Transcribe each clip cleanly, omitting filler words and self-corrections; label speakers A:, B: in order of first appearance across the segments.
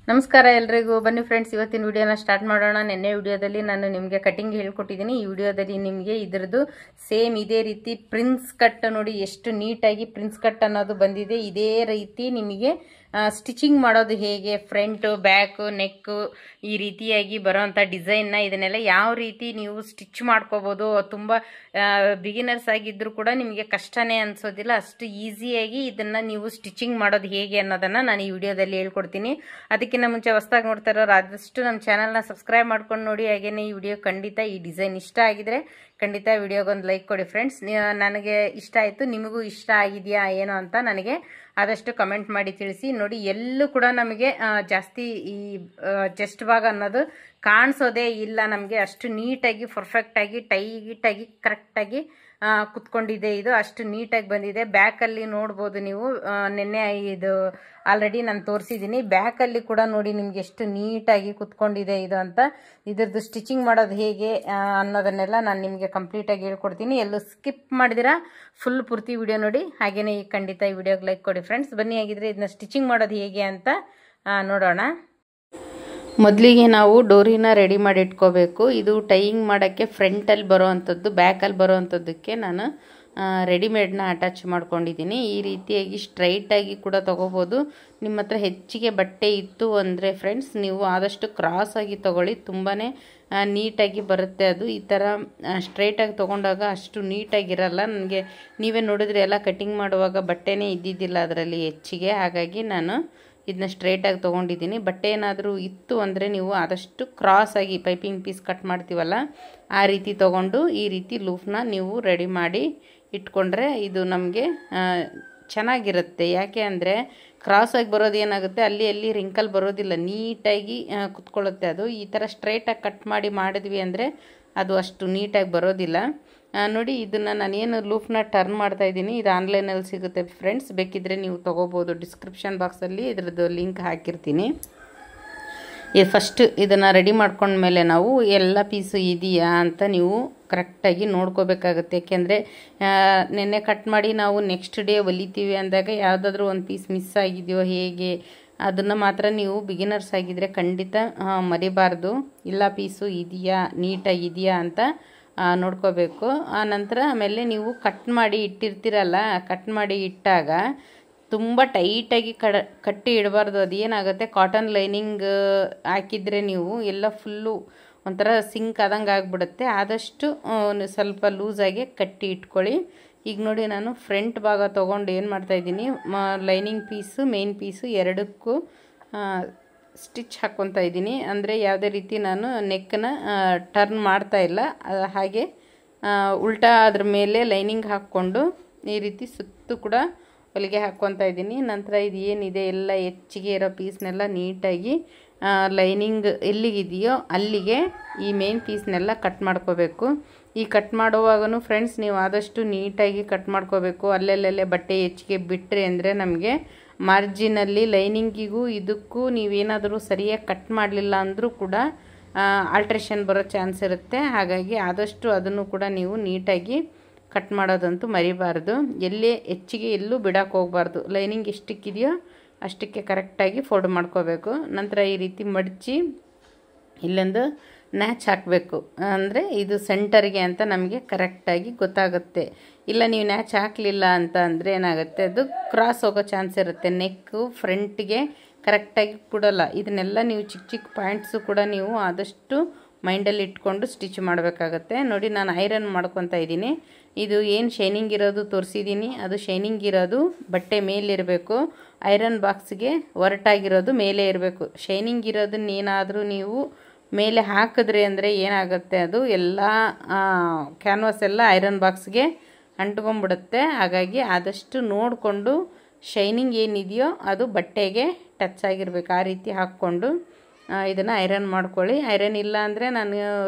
A: ನಮಸ್ಕಾರ ಎಲ್ಲರಿಗೂ. ಬನ್ನಿ ಫ್ರೆಂಡ್ಸ್, ಇವತ್ತಿನ ವಿಡಿಯೋನ ಸ್ಟಾರ್ಟ್ ಮಾಡೋಣ. ನಿನ್ನೆ ವಿಡಿಯೋದಲ್ಲಿ ನಾನು ನಿಮಗೆ ಕಟಿಂಗ್ ಹೇಳ್ಕೊಟ್ಟಿದ್ದೀನಿ. ಈ ವಿಡಿಯೋದಲ್ಲಿ ನಿಮಗೆ ಇದರದ್ದು ಸೇಮ್ ಇದೇ ರೀತಿ ಪ್ರಿನ್ಸ್ ಕಟ್ ನೋಡಿ, ಎಷ್ಟು ನೀಟಾಗಿ ಪ್ರಿನ್ಸ್ ಕಟ್ ಅನ್ನೋದು ಬಂದಿದೆ. ಇದೇ ರೀತಿ ನಿಮಗೆ ಸ್ಟಿಚಿಂಗ್ ಮಾಡೋದು ಹೇಗೆ, ಫ್ರಂಟ್ ಬ್ಯಾಕ್ ನೆಕ್ ಈ ರೀತಿಯಾಗಿ ಬರೋವಂಥ ಡಿಸೈನ್ನ ಇದನ್ನೆಲ್ಲ ಯಾವ ರೀತಿ ನೀವು ಸ್ಟಿಚ್ ಮಾಡ್ಕೋಬೋದು. ತುಂಬ ಬಿಗಿನರ್ಸ್ ಆಗಿದ್ರು ಕೂಡ ನಿಮಗೆ ಕಷ್ಟನೇ ಅನ್ಸೋದಿಲ್ಲ. ಅಷ್ಟು ಈಸಿಯಾಗಿ ಇದನ್ನು ನೀವು ಸ್ಟಿಚಿಂಗ್ ಮಾಡೋದು ಹೇಗೆ ಅನ್ನೋದನ್ನು ನಾನು ಈ ವಿಡಿಯೋದಲ್ಲಿ ಹೇಳ್ಕೊಡ್ತೀನಿ. ಅದಕ್ಕಿಂತ ಮುಂಚೆ ಹೊಸದಾಗಿ ನೋಡ್ತಾ ಇರೋರು ಆದಷ್ಟು ನಮ್ಮ ಚಾನಲ್ನ ಸಬ್ಸ್ಕ್ರೈಬ್ ಮಾಡ್ಕೊಂಡು ನೋಡಿ. ಹಾಗೇನೆ ಈ ವಿಡಿಯೋ ಖಂಡಿತ ಈ ಡಿಸೈನ್ ಇಷ್ಟ ಆಗಿದ್ರೆ ಖಂಡಿತ ವಿಡಿಯೋಗೊಂದು ಲೈಕ್ ಕೊಡಿ ಫ್ರೆಂಡ್ಸ್. ನನಗೆ ಇಷ್ಟ ಆಯಿತು, ನಿಮಗೂ ಇಷ್ಟ ಆಗಿದೆಯಾ ಏನೋ ಅಂತ ನನಗೆ ಆದಷ್ಟು ಕಮೆಂಟ್ ಮಾಡಿ ತಿಳಿಸಿ. ನೋಡಿ, ಎಲ್ಲೂ ಕೂಡ ನಮಗೆ ಜಾಸ್ತಿ ಈ ಚೆಸ್ಟ್ ಭಾಗ ಅನ್ನೋದು ಕಾಣಿಸೋದೇ ಇಲ್ಲ. ನಮಗೆ ಅಷ್ಟು ನೀಟಾಗಿ ಪರ್ಫೆಕ್ಟಾಗಿ ಟೈಟಾಗಿ ಕರೆಕ್ಟಾಗಿ ಕುತ್ಕೊಂಡಿದೆ. ಇದು ಅಷ್ಟು ನೀಟಾಗಿ ಬಂದಿದೆ. ಬ್ಯಾಕಲ್ಲಿ ನೋಡ್ಬೋದು ನೀವು, ನಿನ್ನೆ ಇದು ಆಲ್ರೆಡಿ ನಾನು ತೋರಿಸಿದ್ದೀನಿ. ಬ್ಯಾಕಲ್ಲಿ ಕೂಡ ನೋಡಿ ನಿಮ್ಗೆ ಎಷ್ಟು ನೀಟಾಗಿ ಕುತ್ಕೊಂಡಿದೆ ಇದು ಅಂತ. ಇದ್ರದ್ದು ಸ್ಟಿಚಿಂಗ್ ಮಾಡೋದು ಹೇಗೆ ಅನ್ನೋದನ್ನೆಲ್ಲ ನಾನು ನಿಮಗೆ ಕಂಪ್ಲೀಟಾಗಿ ಹೇಳ್ಕೊಡ್ತೀನಿ. ಎಲ್ಲೂ ಸ್ಕಿಪ್ ಮಾಡಿದಿರಾ ಫುಲ್ ಪೂರ್ತಿ ವಿಡಿಯೋ ನೋಡಿ. ಹಾಗೇನೆ ಖಂಡಿತ ಈ ವಿಡಿಯೋಗೆ ಲೈಕ್ ಕೊಡಿ ಫ್ರೆಂಡ್ಸ್. ಬನ್ನಿ, ಆಗಿದ್ರೆ ಇದನ್ನ ಸ್ಟಿಚಿಂಗ್ ಮಾಡೋದು ಹೇಗೆ ಅಂತ ನೋಡೋಣ. ಮೊದಲಿಗೆ ನಾವು ಡೋರಿನ ರೆಡಿ ಮಾಡಿ ಇಟ್ಕೋಬೇಕು. ಇದು ಟೈಯಿಂಗ್ ಮಾಡೋಕ್ಕೆ ಫ್ರಂಟಲ್ಲಿ ಬರೋ ಅಂಥದ್ದು, ಬ್ಯಾಕಲ್ಲಿ ಬರೋ ಅಂಥದ್ದಕ್ಕೆ ನಾನು ರೆಡಿಮೇಡ್ನ ಅಟ್ಯಾಚ್ ಮಾಡ್ಕೊಂಡಿದ್ದೀನಿ. ಈ ರೀತಿಯಾಗಿ ಸ್ಟ್ರೈಟಾಗಿ ಕೂಡ ತೊಗೋಬೋದು. ನಿಮ್ಮ ಹತ್ರ ಹೆಚ್ಚಿಗೆ ಬಟ್ಟೆ ಇತ್ತು ಅಂದರೆ ಫ್ರೆಂಡ್ಸ್, ನೀವು ಆದಷ್ಟು ಕ್ರಾಸಾಗಿ ತೊಗೊಳ್ಳಿ, ತುಂಬಾ ನೀಟಾಗಿ ಬರುತ್ತೆ. ಅದು ಈ ಥರ ಸ್ಟ್ರೈಟಾಗಿ ತೊಗೊಂಡಾಗ ಅಷ್ಟು ನೀಟಾಗಿರಲ್ಲ. ನನಗೆ ನೀವೇ ನೋಡಿದ್ರೆ ಎಲ್ಲ ಕಟಿಂಗ್ ಮಾಡುವಾಗ ಬಟ್ಟೆನೇ ಇದ್ದಿದ್ದಿಲ್ಲ ಅದರಲ್ಲಿ ಹೆಚ್ಚಿಗೆ. ಹಾಗಾಗಿ ನಾನು ಇದನ್ನ ಸ್ಟ್ರೈಟಾಗಿ ತೊಗೊಂಡಿದ್ದೀನಿ. ಬಟ್ಟೆ ಏನಾದರೂ ಇತ್ತು ಅಂದರೆ ನೀವು ಆದಷ್ಟು ಕ್ರಾಸಾಗಿ ಪೈಪಿಂಗ್ ಪೀಸ್ ಕಟ್ ಮಾಡ್ತೀವಲ್ಲ ಆ ರೀತಿ ತೊಗೊಂಡು ಈ ರೀತಿ ಲೂಫ್ನ ನೀವು ರೆಡಿ ಮಾಡಿ ಇಟ್ಕೊಂಡ್ರೆ ಇದು ನಮಗೆ ಚೆನ್ನಾಗಿರುತ್ತೆ. ಯಾಕೆ ಅಂದರೆ ಕ್ರಾಸಾಗಿ ಬರೋದು ಏನಾಗುತ್ತೆ, ಅಲ್ಲಿ ರಿಂಕಲ್ ಬರೋದಿಲ್ಲ, ನೀಟಾಗಿ ಕುತ್ಕೊಳ್ಳುತ್ತೆ. ಅದು ಈ ಥರ ಸ್ಟ್ರೈಟಾಗಿ ಕಟ್ ಮಾಡಿದ್ವಿ ಅಂದರೆ ಅದು ಅಷ್ಟು ನೀಟಾಗಿ ಬರೋದಿಲ್ಲ. ನೋಡಿ, ಇದನ್ನು ನಾನೇನು ಲೂಫ್ನ ಟರ್ನ್ ಮಾಡ್ತಾಯಿದ್ದೀನಿ, ಇದು ಆನ್ಲೈನಲ್ಲಿ ಸಿಗುತ್ತೆ ಫ್ರೆಂಡ್ಸ್. ಬೇಕಿದ್ದರೆ ನೀವು ತೊಗೋಬೋದು. ಡಿಸ್ಕ್ರಿಪ್ಷನ್ ಬಾಕ್ಸಲ್ಲಿ ಇದರದ್ದು ಲಿಂಕ್ ಹಾಕಿರ್ತೀನಿ. ಇದು ಫಸ್ಟ್ ಇದನ್ನು ರೆಡಿ ಮಾಡ್ಕೊಂಡ್ಮೇಲೆ ನಾವು ಎಲ್ಲ ಪೀಸು ಇದೆಯಾ ಅಂತ ನೀವು ಕರೆಕ್ಟಾಗಿ ನೋಡ್ಕೋಬೇಕಾಗುತ್ತೆ. ಏಕೆಂದರೆ ನೆನ್ನೆ ಕಟ್ ಮಾಡಿ ನಾವು ನೆಕ್ಸ್ಟ್ ಡೇ ಹೊಲಿತೀವಿ ಅಂದಾಗ ಯಾವುದಾದ್ರೂ ಒಂದು ಪೀಸ್ ಮಿಸ್ ಆಗಿದೆಯೋ ಹೇಗೆ, ಅದನ್ನು ಮಾತ್ರ ನೀವು ಬಿಗಿನರ್ಸ್ ಆಗಿದ್ದರೆ ಖಂಡಿತ ಮರಿಬಾರ್ದು. ಎಲ್ಲ ಪೀಸು ಇದೆಯಾ, ನೀಟಾಗಿದೆಯಾ ಅಂತ ನೋಡ್ಕೋಬೇಕು. ಆನಂತರ ಆಮೇಲೆ ನೀವು ಕಟ್ ಮಾಡಿ ಇಟ್ಟಿರ್ತೀರಲ್ಲ, ಕಟ್ ಮಾಡಿ ಇಟ್ಟಾಗ ತುಂಬ ಟೈಟಾಗಿ ಕಟ್ಟಿ ಇಡಬಾರ್ದು. ಅದು ಏನಾಗುತ್ತೆ, ಕಾಟನ್ ಲೈನಿಂಗ್ ಹಾಕಿದರೆ ನೀವು ಎಲ್ಲ ಫುಲ್ಲು ಒಂಥರ ಸಿಂಕ್ ಆದಂಗೆ ಆಗಿಬಿಡುತ್ತೆ. ಆದಷ್ಟು ಸ್ವಲ್ಪ ಲೂಸಾಗಿ ಕಟ್ಟಿ ಇಟ್ಕೊಳ್ಳಿ. ಈಗ ನೋಡಿ, ನಾನು ಫ್ರಂಟ್ ಭಾಗ ತೊಗೊಂಡು ಏನು ಮಾಡ್ತಾಯಿದ್ದೀನಿ, ಲೈನಿಂಗ್ ಪೀಸು ಮೇನ್ ಪೀಸು ಎರಡಕ್ಕೂ ಸ್ಟಿಚ್ ಹಾಕ್ಕೊತಾ ಇದ್ದೀನಿ. ಅಂದರೆ ಯಾವುದೇ ರೀತಿ ನಾನು ನೆಕ್ಕನ್ನ ಟರ್ನ್ ಮಾಡ್ತಾಯಿಲ್ಲ, ಹಾಗೆ ಉಲ್ಟಾ ಅದ್ರ ಮೇಲೆ ಲೈನಿಂಗ್ ಹಾಕ್ಕೊಂಡು ಈ ರೀತಿ ಸುತ್ತು ಕೂಡ ಹೊಲಿಗೆ ಹಾಕ್ಕೊತಾ ಇದ್ದೀನಿ. ನಂತರ ಇದು ಏನಿದೆ ಎಲ್ಲ ಹೆಚ್ಚಿಗೆ ಇರೋ ಪೀಸ್ನೆಲ್ಲ ನೀಟಾಗಿ ಲೈನಿಂಗ್ ಎಲ್ಲಿಗಿದೆಯೋ ಅಲ್ಲಿಗೆ ಈ ಮೇನ್ ಪೀಸ್ನೆಲ್ಲ ಕಟ್ ಮಾಡ್ಕೋಬೇಕು. ಈ ಕಟ್ ಮಾಡುವಾಗೂ ಫ್ರೆಂಡ್ಸ್ ನೀವು ಆದಷ್ಟು ನೀಟಾಗಿ ಕಟ್ ಮಾಡ್ಕೋಬೇಕು. ಅಲ್ಲೆಲ್ಲೇ ಬಟ್ಟೆ ಹೆಚ್ಚಿಗೆ ಬಿಟ್ಟರೆ ಅಂದರೆ ನಮಗೆ ಮಾರ್ಜಿನಲ್ಲಿ ಲೈನಿಂಗಿಗೂ ಇದಕ್ಕೂ ನೀವೇನಾದರೂ ಸರಿಯಾಗಿ ಕಟ್ ಮಾಡಲಿಲ್ಲ ಅಂದರೂ ಕೂಡ ಆಲ್ಟ್ರೇಷನ್ ಬರೋ ಚಾನ್ಸ್ ಇರುತ್ತೆ. ಹಾಗಾಗಿ ಆದಷ್ಟು ಅದನ್ನು ಕೂಡ ನೀವು ನೀಟಾಗಿ ಕಟ್ ಮಾಡೋದಂತೂ ಮರಿಬಾರ್ದು. ಎಲ್ಲೇ ಹೆಚ್ಚಿಗೆ ಎಲ್ಲೂ ಬಿಡೋಕ್ಕೆ ಹೋಗಬಾರ್ದು. ಲೈನಿಂಗ್ ಎಷ್ಟಕ್ಕಿದೆಯೋ ಅಷ್ಟಕ್ಕೆ ಕರೆಕ್ಟಾಗಿ ಫೋಲ್ಡ್ ಮಾಡ್ಕೋಬೇಕು. ನಂತರ ಈ ರೀತಿ ಮಡಚಿ ಇಲ್ಲೊಂದು ನ್ಯಾಚ್ ಹಾಕಬೇಕು. ಅಂದರೆ ಇದು ಸೆಂಟರ್ಗೆ ಅಂತ ನಮಗೆ ಕರೆಕ್ಟಾಗಿ ಗೊತ್ತಾಗುತ್ತೆ. ಇಲ್ಲ ನೀವು ನ್ಯಾಚ್ ಹಾಕಲಿಲ್ಲ ಅಂತ ಅಂದರೆ ಏನಾಗುತ್ತೆ, ಅದು ಕ್ರಾಸ್ ಹೋಗೋ ಚಾನ್ಸ್ ಇರುತ್ತೆ. ನೆಕ್ಕು ಫ್ರಂಟ್ಗೆ ಕರೆಕ್ಟಾಗಿ ಕೊಡಲ್ಲ. ಇದನ್ನೆಲ್ಲ ನೀವು ಚಿಕ್ಕ ಚಿಕ್ಕ ಪಾಯಿಂಟ್ಸು ಕೂಡ ನೀವು ಆದಷ್ಟು ಮೈಂಡಲ್ಲಿ ಇಟ್ಕೊಂಡು ಸ್ಟಿಚ್ ಮಾಡಬೇಕಾಗತ್ತೆ. ನೋಡಿ, ನಾನು ಐರನ್ ಮಾಡ್ಕೊತಾ ಇದ್ದೀನಿ. ಇದು ಏನು ಶೈನಿಂಗ್ ಇರೋದು ತೋರಿಸಿದ್ದೀನಿ, ಅದು ಶೈನಿಂಗ್ ಇರೋದು ಬಟ್ಟೆ ಮೇಲಿರಬೇಕು. ಐರನ್ ಬಾಕ್ಸ್ಗೆ ಹೊರಟಾಗಿರೋದು ಮೇಲೆ ಇರಬೇಕು. ಶೈನಿಂಗ್ ಇರೋದನ್ನೇನಾದರೂ ನೀವು ಮೇಲೆ ಹಾಕಿದ್ರಿ ಅಂದರೆ ಏನಾಗುತ್ತೆ, ಅದು ಎಲ್ಲ ಕ್ಯಾನ್ವಾಸ್ ಎಲ್ಲ ಐರನ್ ಬಾಕ್ಸ್ಗೆ ಅಂಟ್ಕೊಂಡ್ಬಿಡುತ್ತೆ. ಹಾಗಾಗಿ ಆದಷ್ಟು ನೋಡಿಕೊಂಡು ಶೈನಿಂಗ್ ಏನಿದೆಯೋ ಅದು ಬಟ್ಟೆಗೆ ಟಚ್ ಆಗಿರಬೇಕು. ಆ ರೀತಿ ಹಾಕ್ಕೊಂಡು ಇದನ್ನು ಐರನ್ ಮಾಡ್ಕೊಳ್ಳಿ. ಐರನ್ ಇಲ್ಲ ಅಂದರೆ ನಾನು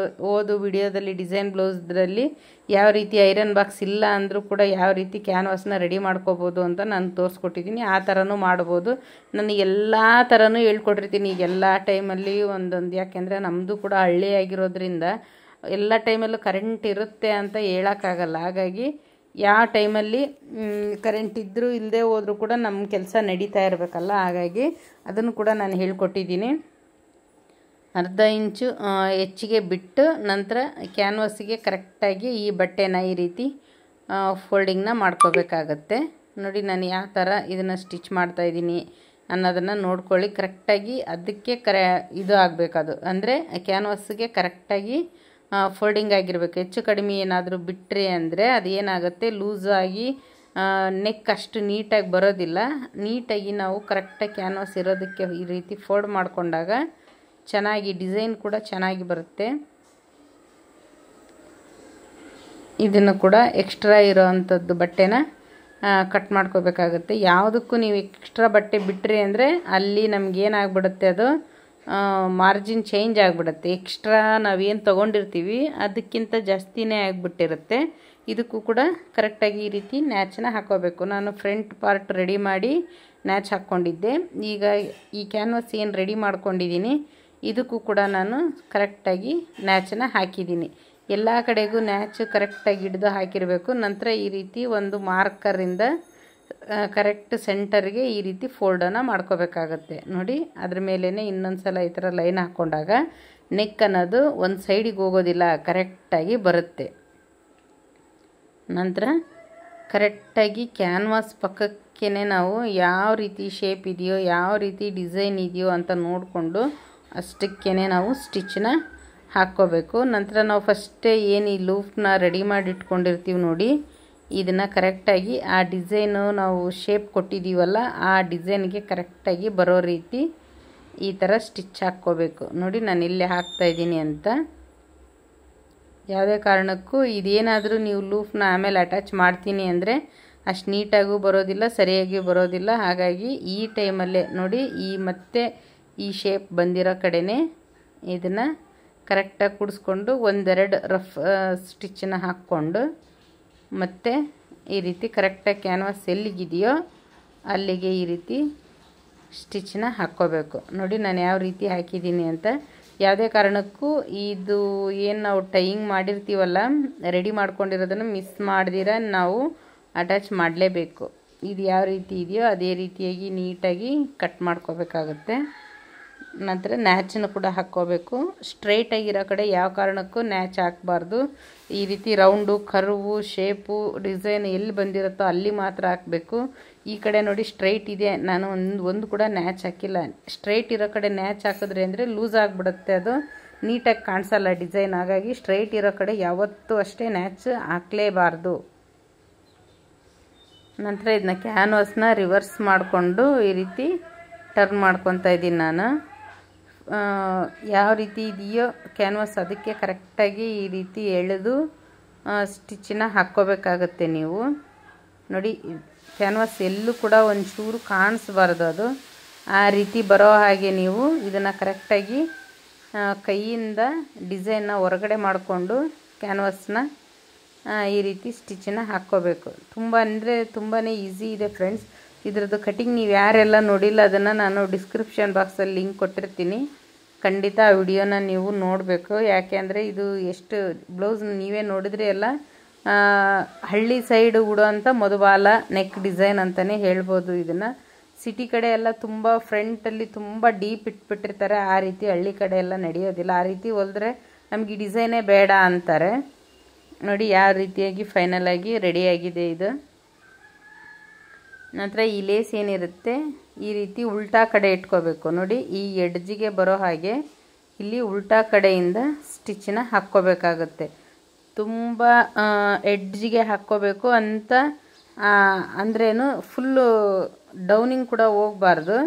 A: ಓದು ವಿಡಿಯೋದಲ್ಲಿ ಡಿಸೈನ್ ಬ್ಲೌಸ್ದಲ್ಲಿ ಯಾವ ರೀತಿ ಐರನ್ ಬಾಕ್ಸ್ ಇಲ್ಲ ಅಂದರೂ ಕೂಡ ಯಾವ ರೀತಿ ಕ್ಯಾನ್ವಾಸ್ನ ರೆಡಿ ಮಾಡ್ಕೋಬೋದು ಅಂತ ನಾನು ತೋರಿಸ್ಕೊಟ್ಟಿದ್ದೀನಿ. ಆ ಥರನೂ ಮಾಡ್ಬೋದು. ನಾನು ಎಲ್ಲ ಥರನೂ ಹೇಳ್ಕೊಟ್ಟಿರ್ತೀನಿ ಎಲ್ಲ ಟೈಮಲ್ಲಿ ಒಂದೊಂದು. ಯಾಕೆಂದರೆ ನಮ್ಮದು ಕೂಡ ಹಳ್ಳಿ ಆಗಿರೋದ್ರಿಂದ ಎಲ್ಲ ಟೈಮಲ್ಲೂ ಕರೆಂಟ್ ಇರುತ್ತೆ ಅಂತ ಹೇಳೋಕ್ಕಾಗಲ್ಲ. ಹಾಗಾಗಿ ಯಾವ ಟೈಮಲ್ಲಿ ಕರೆಂಟ್ ಇದ್ದರೂ ಇಲ್ಲದೆ ಹೋದರೂ ಕೂಡ ನಮ್ಮ ಕೆಲಸ ನಡೀತಾ ಇರಬೇಕಲ್ಲ, ಹಾಗಾಗಿ ಅದನ್ನು ಕೂಡ ನಾನು ಹೇಳ್ಕೊಟ್ಟಿದ್ದೀನಿ. ಅರ್ಧ ಇಂಚು ಹೆಚ್ಚಿಗೆ ಬಿಟ್ಟು ನಂತರ ಕ್ಯಾನ್ವಾಸಿಗೆ ಕರೆಕ್ಟಾಗಿ ಈ ಬಟ್ಟೆನ ಈ ರೀತಿ ಫೋಲ್ಡಿಂಗ್ನ ಮಾಡ್ಕೋಬೇಕಾಗತ್ತೆ. ನೋಡಿ ನಾನು ಯಾವ ಥರ ಇದನ್ನು ಸ್ಟಿಚ್ ಮಾಡ್ತಾಯಿದ್ದೀನಿ ಅನ್ನೋದನ್ನು ನೋಡ್ಕೊಳ್ಳಿ. ಕರೆಕ್ಟಾಗಿ ಅದಕ್ಕೆ ಇದು ಆಗಬೇಕದು, ಅಂದರೆ ಕ್ಯಾನ್ವಾಸಿಗೆ ಕರೆಕ್ಟಾಗಿ ಫೋಲ್ಡಿಂಗ್ ಆಗಿರಬೇಕು. ಹೆಚ್ಚು ಕಡಿಮೆ ಏನಾದರೂ ಬಿಟ್ಟರೆ ಅಂದರೆ ಅದು ಏನಾಗುತ್ತೆ, ಲೂಸಾಗಿ ನೆಕ್ ಅಷ್ಟು ನೀಟಾಗಿ ಬರೋದಿಲ್ಲ. ನೀಟಾಗಿ ನಾವು ಕರೆಕ್ಟಾಗಿ ಕ್ಯಾನ್ವಾಸ್ ಇರೋದಕ್ಕೆ ಈ ರೀತಿ ಫೋಲ್ಡ್ ಮಾಡಿಕೊಂಡಾಗ ಚೆನ್ನಾಗಿ ಡಿಸೈನ್ ಕೂಡ ಚೆನ್ನಾಗಿ ಬರುತ್ತೆ. ಇದನ್ನು ಕೂಡ ಎಕ್ಸ್ಟ್ರಾ ಇರೋ ಅಂಥದ್ದು ಬಟ್ಟೆನ ಕಟ್ ಮಾಡ್ಕೋಬೇಕಾಗುತ್ತೆ. ಯಾವುದಕ್ಕೂ ನೀವು ಎಕ್ಸ್ಟ್ರಾ ಬಟ್ಟೆ ಬಿಟ್ಟರೆ ಅಂದರೆ ಅಲ್ಲಿ ನಮಗೇನಾಗ್ಬಿಡುತ್ತೆ, ಅದು ಮಾರ್ಜಿನ್ ಚೇಂಜ್ ಆಗಿಬಿಡುತ್ತೆ. ಎಕ್ಸ್ಟ್ರಾ ನಾವೇನು ತೊಗೊಂಡಿರ್ತೀವಿ ಅದಕ್ಕಿಂತ ಜಾಸ್ತಿನೇ ಆಗಿಬಿಟ್ಟಿರುತ್ತೆ. ಇದಕ್ಕೂ ಕೂಡ ಕರೆಕ್ಟಾಗಿ ಈ ರೀತಿ ನ್ಯಾಚನ್ನ ಹಾಕ್ಕೋಬೇಕು. ನಾನು ಫ್ರಂಟ್ ಪಾರ್ಟ್ ರೆಡಿ ಮಾಡಿ ನ್ಯಾಚ್ ಹಾಕ್ಕೊಂಡಿದ್ದೆ. ಈಗ ಈ ಕ್ಯಾನ್ವಾಸ್ ಏನು ರೆಡಿ ಮಾಡ್ಕೊಂಡಿದ್ದೀನಿ ಇದಕ್ಕೂ ಕೂಡ ನಾನು ಕರೆಕ್ಟಾಗಿ ನ್ಯಾಚನ್ನ ಹಾಕಿದ್ದೀನಿ. ಎಲ್ಲ ಕಡೆಗೂ ನ್ಯಾಚ್ ಕರೆಕ್ಟಾಗಿ ಹಿಡಿದು ಹಾಕಿರಬೇಕು. ನಂತರ ಈ ರೀತಿ ಒಂದು ಮಾರ್ಕರಿಂದ ಕರೆಕ್ಟ್ ಸೆಂಟರ್ಗೆ ಈ ರೀತಿ ಫೋಲ್ಡನ್ನು ಮಾಡ್ಕೋಬೇಕಾಗತ್ತೆ. ನೋಡಿ ಅದ್ರ ಮೇಲೇ ಇನ್ನೊಂದು ಸಲ ಈ ಥರ ಲೈನ್ ಹಾಕ್ಕೊಂಡಾಗ ನೆಕ್ ಅನ್ನೋದು ಒಂದು ಸೈಡಿಗೆ ಹೋಗೋದಿಲ್ಲ, ಕರೆಕ್ಟಾಗಿ ಬರುತ್ತೆ. ನಂತರ ಕರೆಕ್ಟಾಗಿ ಕ್ಯಾನ್ವಾಸ್ ಪಕ್ಕಕ್ಕೆ ನಾವು ಯಾವ ರೀತಿ ಶೇಪ್ ಇದೆಯೋ, ಯಾವ ರೀತಿ ಡಿಸೈನ್ ಇದೆಯೋ ಅಂತ ನೋಡಿಕೊಂಡು ಅಷ್ಟಕ್ಕೇ ನಾವು ಸ್ಟಿಚ್ಚನ್ನ ಹಾಕ್ಕೋಬೇಕು. ನಂತರ ನಾವು ಫಸ್ಟೇ ಏನು ಈ ಲೂಪ್ನ ರೆಡಿ ಮಾಡಿ ಇಟ್ಕೊಂಡಿರ್ತೀವಿ ನೋಡಿ, ಇದನ್ನು ಕರೆಕ್ಟಾಗಿ ಆ ಡಿಸೈನು ನಾವು ಶೇಪ್ ಕೊಟ್ಟಿದ್ದೀವಲ್ಲ ಆ ಡಿಸೈನ್ಗೆ ಕರೆಕ್ಟಾಗಿ ಬರೋ ರೀತಿ ಈ ಥರ ಸ್ಟಿಚ್ ಹಾಕ್ಕೋಬೇಕು. ನೋಡಿ ನಾನು ಇಲ್ಲೇ ಹಾಕ್ತಾಯಿದ್ದೀನಿ ಅಂತ. ಯಾವುದೇ ಕಾರಣಕ್ಕೂ ಇದೇನಾದರೂ ನೀವು ಲೂಪ್ನ ಆಮೇಲೆ ಅಟ್ಯಾಚ್ ಮಾಡ್ತೀನಿ ಅಂದರೆ ಅಷ್ಟು ನೀಟಾಗೂ ಬರೋದಿಲ್ಲ, ಸರಿಯಾಗಿ ಬರೋದಿಲ್ಲ. ಹಾಗಾಗಿ ಈ ಟೈಮಲ್ಲೇ ನೋಡಿ ಮತ್ತೆ ಈ ಶೇಪ್ ಬಂದಿರೋ ಕಡೆನೇ ಇದನ್ನು ಕರೆಕ್ಟಾಗಿ ಕೂಡಿಸ್ಕೊಂಡು ಒಂದೆರಡು ರಫ್ ಸ್ಟಿಚ್ಚನ್ನ ಹಾಕ್ಕೊಂಡು ಮತ್ತು ಈ ರೀತಿ ಕರೆಕ್ಟಾಗಿ ಕ್ಯಾನ್ವಾಸ್ ಎಲ್ಲಿಗಿದೆಯೋ ಅಲ್ಲಿಗೆ ಈ ರೀತಿ ಸ್ಟಿಚ್ಚನ್ನ ಹಾಕ್ಕೋಬೇಕು. ನೋಡಿ ನಾನು ಯಾವ ರೀತಿ ಹಾಕಿದ್ದೀನಿ ಅಂತ. ಯಾವುದೇ ಕಾರಣಕ್ಕೂ ಇದು ಏನು ನಾವು ಟೈಯಿಂಗ್ ಮಾಡಿರ್ತೀವಲ್ಲ, ರೆಡಿ ಮಾಡ್ಕೊಂಡಿರೋದನ್ನು ಮಿಸ್ ಮಾಡ್ದಿರ ನಾವು ಅಟ್ಯಾಚ್ ಮಾಡಲೇಬೇಕು. ಇದು ಯಾವ ರೀತಿ ಇದೆಯೋ ಅದೇ ರೀತಿಯಾಗಿ ನೀಟಾಗಿ ಕಟ್ ಮಾಡ್ಕೋಬೇಕಾಗುತ್ತೆ. ನಂತರ ನ್ಯಾಚನ್ನು ಕೂಡ ಹಾಕ್ಕೋಬೇಕು. ಸ್ಟ್ರೈಟಾಗಿರೋ ಕಡೆ ಯಾವ ಕಾರಣಕ್ಕೂ ನ್ಯಾಚ್ ಹಾಕಬಾರ್ದು. ಈ ರೀತಿ ರೌಂಡು, ಕರ್ವು, ಶೇಪು, ಡಿಸೈನ್ ಎಲ್ಲಿ ಬಂದಿರುತ್ತೋ ಅಲ್ಲಿ ಮಾತ್ರ ಹಾಕಬೇಕು. ಈ ಕಡೆ ನೋಡಿ ಸ್ಟ್ರೈಟ್ ಇದೆ, ನಾನು ಒಂದು ಕೂಡ ನ್ಯಾಚ್ ಹಾಕಿಲ್ಲ. ಸ್ಟ್ರೈಟ್ ಇರೋ ಕಡೆ ನ್ಯಾಚ್ ಹಾಕಿದ್ರೆ ಅಂದರೆ ಲೂಸ್ ಆಗಿಬಿಡುತ್ತೆ, ಅದು ನೀಟಾಗಿ ಕಾಣಿಸಲ್ಲ ಡಿಸೈನ್. ಹಾಗಾಗಿ ಸ್ಟ್ರೈಟ್ ಇರೋ ಕಡೆ ಯಾವತ್ತೂ ಅಷ್ಟೇ ನ್ಯಾಚ್ ಹಾಕಲೇಬಾರ್ದು. ನಂತರ ಇದನ್ನ ಕ್ಯಾನ್ವಾಸ್ನ ರಿವರ್ಸ್ ಮಾಡಿಕೊಂಡು ಈ ರೀತಿ ಟರ್ನ್ ಮಾಡ್ಕೊತಾ ಇದ್ದೀನಿ ನಾನು. ಯಾವ ರೀತಿ ಇದೆಯೋ ಕ್ಯಾನ್ವಾಸ್ ಅದಕ್ಕೆ ಕರೆಕ್ಟಾಗಿ ಈ ರೀತಿ ಎಳೆದು ಸ್ಟಿಚ್ಚನ್ನ ಹಾಕ್ಕೋಬೇಕಾಗತ್ತೆ ನೀವು. ನೋಡಿ ಕ್ಯಾನ್ವಾಸ್ ಎಲ್ಲೂ ಕೂಡ ಒಂಚೂರು ಕಾಣಿಸ್ಬಾರ್ದು, ಅದು ಆ ರೀತಿ ಬರೋ ಹಾಗೆ ನೀವು ಇದನ್ನು ಕರೆಕ್ಟಾಗಿ ಕೈಯಿಂದ ಡಿಸೈನ್ನ ಹೊರಗಡೆ ಮಾಡಿಕೊಂಡು ಕ್ಯಾನ್ವಾಸ್ನ ಈ ರೀತಿ ಸ್ಟಿಚ್ಚನ್ನ ಹಾಕ್ಕೋಬೇಕು. ತುಂಬ ಅಂದರೆ ತುಂಬಾ ಈಸಿ ಇದೆ ಫ್ರೆಂಡ್ಸ್. ಇದರದ್ದು ಕಟಿಂಗ್ ನೀವು ಯಾರೆಲ್ಲ ನೋಡಿಲ್ಲ ಅದನ್ನು ನಾನು ಡಿಸ್ಕ್ರಿಪ್ಷನ್ ಬಾಕ್ಸಲ್ಲಿ ಲಿಂಕ್ ಕೊಟ್ಟಿರ್ತೀನಿ. ಖಂಡಿತ ಆ ವಿಡಿಯೋನ ನೀವು ನೋಡಬೇಕು. ಯಾಕೆ ಅಂದರೆ ಇದು ಎಷ್ಟು ಬ್ಲೌಸ್ ನೀವೇ ನೋಡಿದ್ರೆ ಎಲ್ಲ ಹಳ್ಳಿ ಸೈಡ್ ಉಡೋಂಥ ಮಧುಬಾಲ ನೆಕ್ ಡಿಸೈನ್ ಅಂತಲೇ ಹೇಳ್ಬೋದು. ಇದನ್ನು ಸಿಟಿ ಕಡೆ ಎಲ್ಲ ತುಂಬ ಫ್ರಂಟಲ್ಲಿ ತುಂಬ ಡೀಪ್ ಇಟ್ಬಿಟ್ಟಿರ್ತಾರೆ. ಆ ರೀತಿ ಹಳ್ಳಿ ಕಡೆ ಎಲ್ಲ ನಡೆಯೋದಿಲ್ಲ. ಆ ರೀತಿ ಹೊಲಿದ್ರೆ ನಮಗೆ ಈ ಡಿಸೈನೇ ಬೇಡ ಅಂತಾರೆ. ನೋಡಿ ಯಾವ ರೀತಿಯಾಗಿ ಫೈನಲ್ ಆಗಿ ರೆಡಿಯಾಗಿದೆ ಇದು. ನಂತರ ಈ ಲೇಸ್ ಏನಿರುತ್ತೆ ಈ ರೀತಿ ಉಲ್ಟಾ ಕಡೆ ಇಟ್ಕೋಬೇಕು. ನೋಡಿ ಈ ಎಡ್ಜಿಗೆ ಬರೋ ಹಾಗೆ ಇಲ್ಲಿ ಉಲ್ಟಾ ಕಡೆಯಿಂದ ಸ್ಟಿಚ್ಚನ್ನ ಹಾಕ್ಕೋಬೇಕಾಗುತ್ತೆ. ತುಂಬ ಎಡ್ಜಿಗೆ ಹಾಕ್ಕೋಬೇಕು ಅಂತ ಅಂದ್ರೇನು ಫುಲ್ಲು ಡೌನಿಂಗ್ ಕೂಡ ಹೋಗಬಾರ್ದು.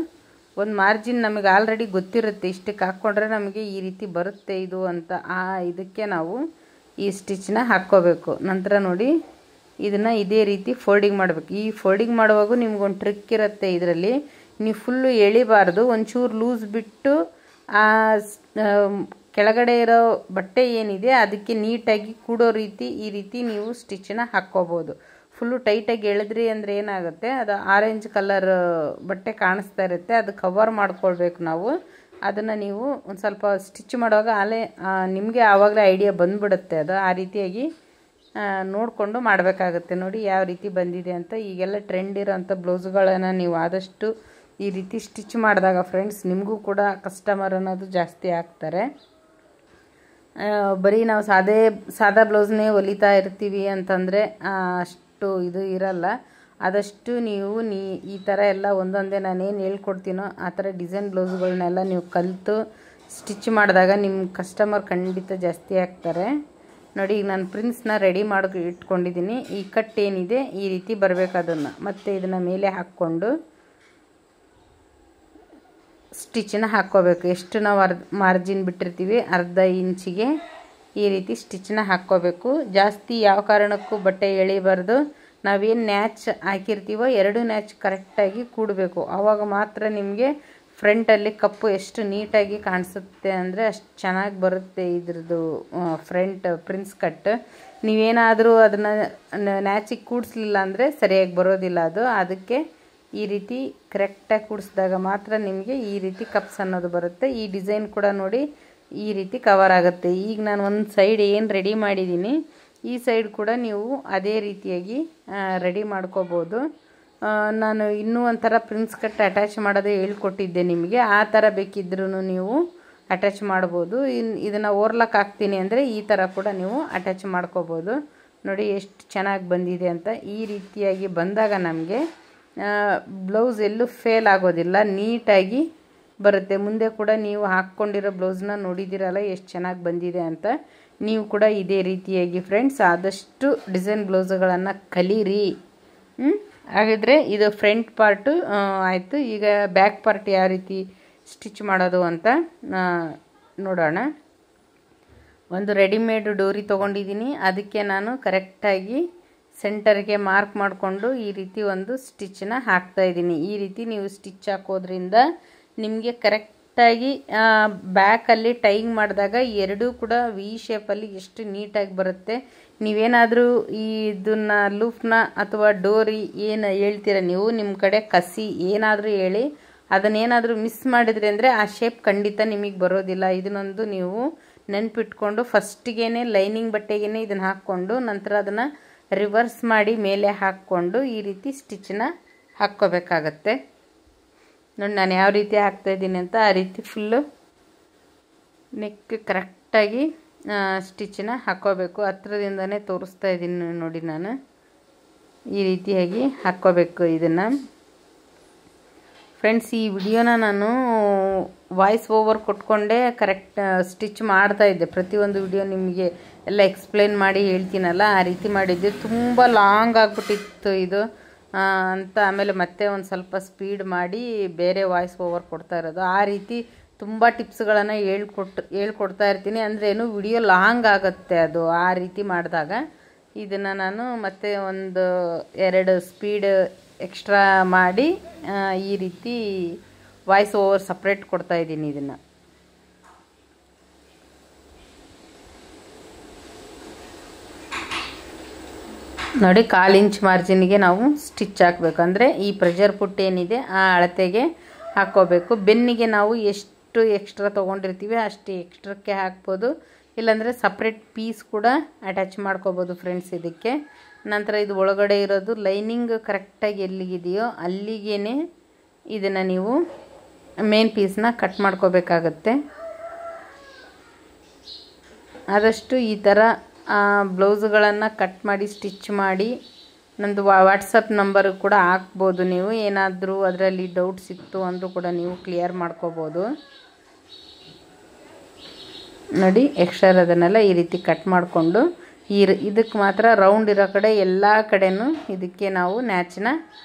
A: ಒಂದು ಮಾರ್ಜಿನ್ ನಮಗೆ ಆಲ್ರೆಡಿ ಗೊತ್ತಿರುತ್ತೆ, ಇಷ್ಟಕ್ಕೆ ಹಾಕ್ಕೊಂಡ್ರೆ ನಮಗೆ ಈ ರೀತಿ ಬರುತ್ತೆ ಇದು ಅಂತ. ಇದಕ್ಕೆ ನಾವು ಈ ಸ್ಟಿಚ್ಚನ್ನ ಹಾಕ್ಕೋಬೇಕು. ನಂತರ ನೋಡಿ ಇದನ್ನು ಇದೇ ರೀತಿ ಫೋಲ್ಡಿಂಗ್ ಮಾಡಬೇಕು. ಈ ಫೋಲ್ಡಿಂಗ್ ಮಾಡುವಾಗ ನಿಮ್ಗೊಂದು ಟ್ರಿಕ್ ಇರುತ್ತೆ ಇದರಲ್ಲಿ. ನೀವು ಫುಲ್ಲು ಎಳಿಬಾರ್ದು, ಒಂಚೂರು ಲೂಸ್ ಬಿಟ್ಟು ಕೆಳಗಡೆ ಇರೋ ಬಟ್ಟೆ ಏನಿದೆ ಅದಕ್ಕೆ ನೀಟಾಗಿ ಕೂಡೋ ರೀತಿ ಈ ರೀತಿ ನೀವು ಸ್ಟಿಚ್ಚನ್ನ ಹಾಕ್ಕೋಬೋದು. ಫುಲ್ಲು ಟೈಟಾಗಿ ಎಳೆದ್ರಿ ಅಂದರೆ ಏನಾಗುತ್ತೆ, ಅದು ಆರೆಂಜ್ ಕಲರ್ ಬಟ್ಟೆ ಕಾಣಿಸ್ತಾ ಇರುತ್ತೆ, ಅದು ಕವರ್ ಮಾಡ್ಕೊಳ್ಬೇಕು ನಾವು. ಅದನ್ನು ನೀವು ಒಂದು ಸ್ವಲ್ಪ ಸ್ಟಿಚ್ ಮಾಡುವಾಗ ನಿಮಗೆ ಆವಾಗಲೇ ಐಡಿಯಾ ಬಂದುಬಿಡುತ್ತೆ ಅದು. ಆ ರೀತಿಯಾಗಿ ನೋಡಿಕೊಂಡು ಮಾಡಬೇಕಾಗುತ್ತೆ. ನೋಡಿ ಯಾವ ರೀತಿ ಬಂದಿದೆ ಅಂತ. ಈಗೆಲ್ಲ ಟ್ರೆಂಡ್ ಇರೋಂಥ ಬ್ಲೌಸ್ಗಳನ್ನು ನೀವು ಆದಷ್ಟು ಈ ರೀತಿ ಸ್ಟಿಚ್ ಮಾಡಿದಾಗ ಫ್ರೆಂಡ್ಸ್ ನಿಮಗೂ ಕೂಡ ಕಸ್ಟಮರ್ ಅನ್ನೋದು ಜಾಸ್ತಿ ಆಗ್ತಾರೆ. ಬರೀ ನಾವು ಸಾದಾ ಬ್ಲೌಸ್ನೇ ಹೊಲಿತಾ ಇರ್ತೀವಿ ಅಂತಂದರೆ ಅಷ್ಟು ಇದು ಇರಲ್ಲ. ಆದಷ್ಟು ನೀವು ಈ ಥರ ಎಲ್ಲ ಒಂದೊಂದೇ ನಾನೇನು ಹೇಳ್ಕೊಡ್ತೀನೋ ಆ ಥರ ಡಿಸೈನ್ ಬ್ಲೌಸ್ಗಳನ್ನೆಲ್ಲ ನೀವು ಕಲಿತು ಸ್ಟಿಚ್ ಮಾಡಿದಾಗ ನಿಮ್ಮ ಕಸ್ಟಮರ್ ಖಂಡಿತ ಜಾಸ್ತಿ ಆಗ್ತಾರೆ. ನೋಡಿ ಈಗ ನಾನು ಪ್ರಿನ್ಸ್ನ ರೆಡಿ ಮಾಡಿ ಇಟ್ಕೊಂಡಿದ್ದೀನಿ. ಈ ಕಟ್ ಏನಿದೆ ಈ ರೀತಿ ಬರಬೇಕು. ಅದನ್ನು ಮತ್ತು ಇದನ್ನು ಮೇಲೆ ಹಾಕ್ಕೊಂಡು ಸ್ಟಿಚ್ಚನ್ನ ಹಾಕ್ಕೋಬೇಕು. ಎಷ್ಟು ನಾವು ಮಾರ್ಜಿನ್ ಬಿಟ್ಟಿರ್ತೀವಿ ಅರ್ಧ ಇಂಚಿಗೆ ಈ ರೀತಿ ಸ್ಟಿಚ್ಚನ್ನ ಹಾಕ್ಕೋಬೇಕು. ಜಾಸ್ತಿ ಯಾವ ಕಾರಣಕ್ಕೂ ಬಟ್ಟೆ ಎಳಿಬಾರ್ದು. ನಾವೇನು ನ್ಯಾಚ್ ಹಾಕಿರ್ತೀವೋ 2 ನ್ಯಾಚ್ ಕರೆಕ್ಟಾಗಿ ಕೂಡಬೇಕು. ಆವಾಗ ಮಾತ್ರ ನಿಮಗೆ ಫ್ರಂಟಲ್ಲಿ ಕಪ್ಪು ಎಷ್ಟು ನೀಟಾಗಿ ಕಾಣಿಸುತ್ತೆ ಅಂದರೆ ಅಷ್ಟು ಚೆನ್ನಾಗಿ ಬರುತ್ತೆ ಇದ್ರದ್ದು ಫ್ರಂಟ್ ಪ್ರಿನ್ಸ್ ಕಟ್. ನೀವೇನಾದರೂ ಅದನ್ನು ನ್ಯಾಚಿಗೆ ಕೂಡಿಸ್ಲಿಲ್ಲ ಅಂದರೆ ಸರಿಯಾಗಿ ಬರೋದಿಲ್ಲ ಅದು. ಅದಕ್ಕೆ ಈ ರೀತಿ ಕರೆಕ್ಟಾಗಿ ಕೂಡಿಸಿದಾಗ ಮಾತ್ರ ನಿಮಗೆ ಈ ರೀತಿ ಕಪ್ಸ್ ಅನ್ನೋದು ಬರುತ್ತೆ. ಈ ಡಿಸೈನ್ ಕೂಡ ನೋಡಿ ಈ ರೀತಿ ಕವರ್ ಆಗುತ್ತೆ. ಈಗ ನಾನು ಒಂದು ಸೈಡ್ ಏನು ರೆಡಿ ಮಾಡಿದ್ದೀನಿ ಈ ಸೈಡ್ ಕೂಡ ನೀವು ಅದೇ ರೀತಿಯಾಗಿ ರೆಡಿ ಮಾಡ್ಕೋಬೋದು. ನಾನು ಇನ್ನೂ ಒಂಥರ ಪ್ರಿನ್ಸ್ ಕಟ್ ಅಟ್ಯಾಚ್ ಮಾಡೋದೇ ಹೇಳ್ಕೊಟ್ಟಿದ್ದೆ ನಿಮಗೆ. ಆ ಥರ ಬೇಕಿದ್ರೂ ನೀವು ಅಟ್ಯಾಚ್ ಮಾಡ್ಬೋದು. ಇದನ್ನು ಓರ್ಲಕ್ ಹಾಕ್ತೀನಿ ಅಂದರೆ ಈ ಥರ ಕೂಡ ನೀವು ಅಟ್ಯಾಚ್ ಮಾಡ್ಕೋಬೋದು. ನೋಡಿ ಎಷ್ಟು ಚೆನ್ನಾಗಿ ಬಂದಿದೆ ಅಂತ. ಈ ರೀತಿಯಾಗಿ ಬಂದಾಗ ನಮಗೆ ಬ್ಲೌಸ್ ಎಲ್ಲೂ ಫೇಲ್ ಆಗೋದಿಲ್ಲ, ನೀಟಾಗಿ ಬರುತ್ತೆ. ಮುಂದೆ ಕೂಡ ನೀವು ಹಾಕ್ಕೊಂಡಿರೋ ಬ್ಲೌಸ್ನ ನೋಡಿದ್ದೀರಲ್ಲ ಎಷ್ಟು ಚೆನ್ನಾಗಿ ಬಂದಿದೆ ಅಂತ. ನೀವು ಕೂಡ ಇದೇ ರೀತಿಯಾಗಿ ಫ್ರೆಂಡ್ಸ್ ಆದಷ್ಟು ಡಿಸೈನ್ ಬ್ಲೌಸ್ಗಳನ್ನು ಕಲೀರಿ. ಹಾಗಿದ್ರೆ ಇದು ಫ್ರಂಟ್ ಪಾರ್ಟು ಆಯಿತು. ಈಗ ಬ್ಯಾಕ್ ಪಾರ್ಟ್ ಯಾವ ರೀತಿ ಸ್ಟಿಚ್ ಮಾಡೋದು ಅಂತ ನೋಡೋಣ. ಒಂದು ರೆಡಿಮೇಡ್ ಡೋರಿ ತೊಗೊಂಡಿದ್ದೀನಿ. ಅದಕ್ಕೆ ನಾನು ಕರೆಕ್ಟಾಗಿ ಸೆಂಟರ್ಗೆ ಮಾರ್ಕ್ ಮಾಡಿಕೊಂಡು ಈ ರೀತಿ ಒಂದು ಸ್ಟಿಚ್ಚನ್ನ ಹಾಕ್ತಾಯಿದ್ದೀನಿ. ಈ ರೀತಿ ನೀವು ಸ್ಟಿಚ್ ಹಾಕೋದ್ರಿಂದ ನಿಮಗೆ ಕರೆಕ್ಟಾಗಿ ಬ್ಯಾಕಲ್ಲಿ ಟೈಯಿಂಗ್ ಮಾಡಿದಾಗ ಎರಡೂ ಕೂಡ ವಿ ಶೇಪಲ್ಲಿ ಎಷ್ಟು ನೀಟಾಗಿ ಬರುತ್ತೆ. ನೀವೇನಾದರೂ ಇದನ್ನು ಲೂಫ್ನ ಅಥವಾ ಡೋರಿ ಏನು ಹೇಳ್ತೀರ ನೀವು, ನಿಮ್ಮ ಕಡೆ ಕಸಿ ಏನಾದರೂ ಹೇಳಿ ಅದನ್ನೇನಾದರೂ ಮಿಸ್ ಮಾಡಿದ್ರಿ ಅಂದರೆ ಆ ಶೇಪ್ ಖಂಡಿತ ನಿಮಗೆ ಬರೋದಿಲ್ಲ. ಇದನ್ನೊಂದು ನೀವು ನೆನ್ಪಿಟ್ಕೊಂಡು ಫಸ್ಟಿಗೆ ಲೈನಿಂಗ್ ಬಟ್ಟೆಗೇ ಇದನ್ನು ಹಾಕ್ಕೊಂಡು ನಂತರ ಅದನ್ನು ರಿವರ್ಸ್ ಮಾಡಿ ಮೇಲೆ ಹಾಕ್ಕೊಂಡು ಈ ರೀತಿ ಸ್ಟಿಚ್ಚನ್ನ ಹಾಕ್ಕೋಬೇಕಾಗತ್ತೆ. ನೋಡಿ ನಾನು ಯಾವ ರೀತಿ ಹಾಕ್ತಾಯಿದ್ದೀನಿ ಅಂತ. ಆ ರೀತಿ ಫುಲ್ಲು ನೆಕ್ ಕರೆಕ್ಟಾಗಿ ಸ್ಟಿಚ್ಚನ್ನ ಹಾಕ್ಕೋಬೇಕು. ಹತ್ರದಿಂದನೇ ತೋರಿಸ್ತಾ ಇದ್ದೀನಿ ನೋಡಿ ನಾನು. ಈ ರೀತಿಯಾಗಿ ಹಾಕ್ಕೋಬೇಕು ಇದನ್ನು. ಫ್ರೆಂಡ್ಸ್ ಈ ವಿಡಿಯೋನ ನಾನು ವಾಯ್ಸ್ ಓವರ್ ಕೊಟ್ಕೊಂಡೇ ಕರೆಕ್ಟ್ ಸ್ಟಿಚ್ ಮಾಡ್ತಾಯಿದ್ದೆ. ಪ್ರತಿಯೊಂದು ವಿಡಿಯೋ ನಿಮಗೆ ಎಲ್ಲ ಎಕ್ಸ್ಪ್ಲೇನ್ ಮಾಡಿ ಹೇಳ್ತೀನಲ್ಲ ಆ ರೀತಿ ಮಾಡಿದ್ದೆ. ತುಂಬ ಲಾಂಗ್ ಆಗಿಬಿಟ್ಟಿತ್ತು ಇದು ಅಂತ ಆಮೇಲೆ ಮತ್ತೆ ಒಂದು ಸ್ವಲ್ಪ ಸ್ಪೀಡ್ ಮಾಡಿ ಬೇರೆ ವಾಯ್ಸ್ ಓವರ್ ಕೊಡ್ತಾ ಇರೋದು. ಆ ರೀತಿ ತುಂಬ ಟಿಪ್ಸ್ಗಳನ್ನು ಹೇಳ್ಕೊಡ್ತಾ ಇರ್ತೀನಿ. ಅಂದ್ರೇನು ವಿಡಿಯೋ ಲಾಂಗ್ ಆಗುತ್ತೆ ಅದು ಆ ರೀತಿ ಮಾಡಿದಾಗ. ಇದನ್ನು ನಾನು ಮತ್ತೆ ಒಂದು 2 ಸ್ಪೀಡ್ ಎಕ್ಸ್ಟ್ರಾ ಮಾಡಿ ಈ ರೀತಿ ವಾಯ್ಸ್ ಓವರ್ ಸಪ್ರೇಟ್ ಕೊಡ್ತಾ ಇದ್ದೀನಿ. ಇದನ್ನು ನೋಡಿ 1/4 ಇಂಚ್ ಮಾರ್ಜಿನ್ಗೆ ನಾವು ಸ್ಟಿಚ್ ಹಾಕಬೇಕು. ಅಂದರೆ ಈ ಪ್ರೆಷರ್ ಪುಟ್ ಏನಿದೆ ಆ ಅಳತೆಗೆ ಹಾಕ್ಕೋಬೇಕು. ಬೆನ್ನಿಗೆ ನಾವು ಎಷ್ಟು ಎಕ್ಸ್ಟ್ರಾ ತೊಗೊಂಡಿರ್ತೀವಿ ಅಷ್ಟು ಎಕ್ಸ್ಟ್ರಕ್ಕೆ ಹಾಕ್ಬೋದು. ಇಲ್ಲಾಂದರೆ ಸಪ್ರೇಟ್ ಪೀಸ್ ಕೂಡ ಅಟ್ಯಾಚ್ ಮಾಡ್ಕೋಬೋದು ಫ್ರೆಂಡ್ಸ್ ಇದಕ್ಕೆ. ನಂತರ ಇದು ಒಳಗಡೆ ಇರೋದು ಲೈನಿಂಗ್ ಕರೆಕ್ಟಾಗಿ ಎಲ್ಲಿಗಿದೆಯೋ ಅಲ್ಲಿಗೇ ಇದನ್ನು ನೀವು ಮೇನ್ ಪೀಸ್ನ ಕಟ್ ಮಾಡ್ಕೋಬೇಕಾಗತ್ತೆ. ಆದಷ್ಟು ಈ ಥರ ಬ್ಲೌಸ್ಗಳನ್ನು ಕಟ್ ಮಾಡಿ ಸ್ಟಿಚ್ ಮಾಡಿ ನಂದು ವಾಟ್ಸಪ್ ನಂಬರ್ ಕೂಡ ಹಾಕ್ಬೋದು. ನೀವು ಏನಾದರೂ ಅದರಲ್ಲಿ ಡೌಟ್ಸ್ ಇತ್ತು ಅಂದರೂ ಕೂಡ ನೀವು ಕ್ಲಿಯರ್ ಮಾಡ್ಕೋಬೋದು. ನೋಡಿ ಎಕ್ಸ್ಟ್ರಾ ಅದನ್ನೆಲ್ಲ ಈ ರೀತಿ ಕಟ್ ಮಾಡಿಕೊಂಡು ಇದಕ್ಕೆ ಮಾತ್ರ ರೌಂಡ್ ಇರೋ ಕಡೆ ಎಲ್ಲ ಕಡೆನೂ ಇದಕ್ಕೆ ನಾವು ನ್ಯಾಚನ್ನ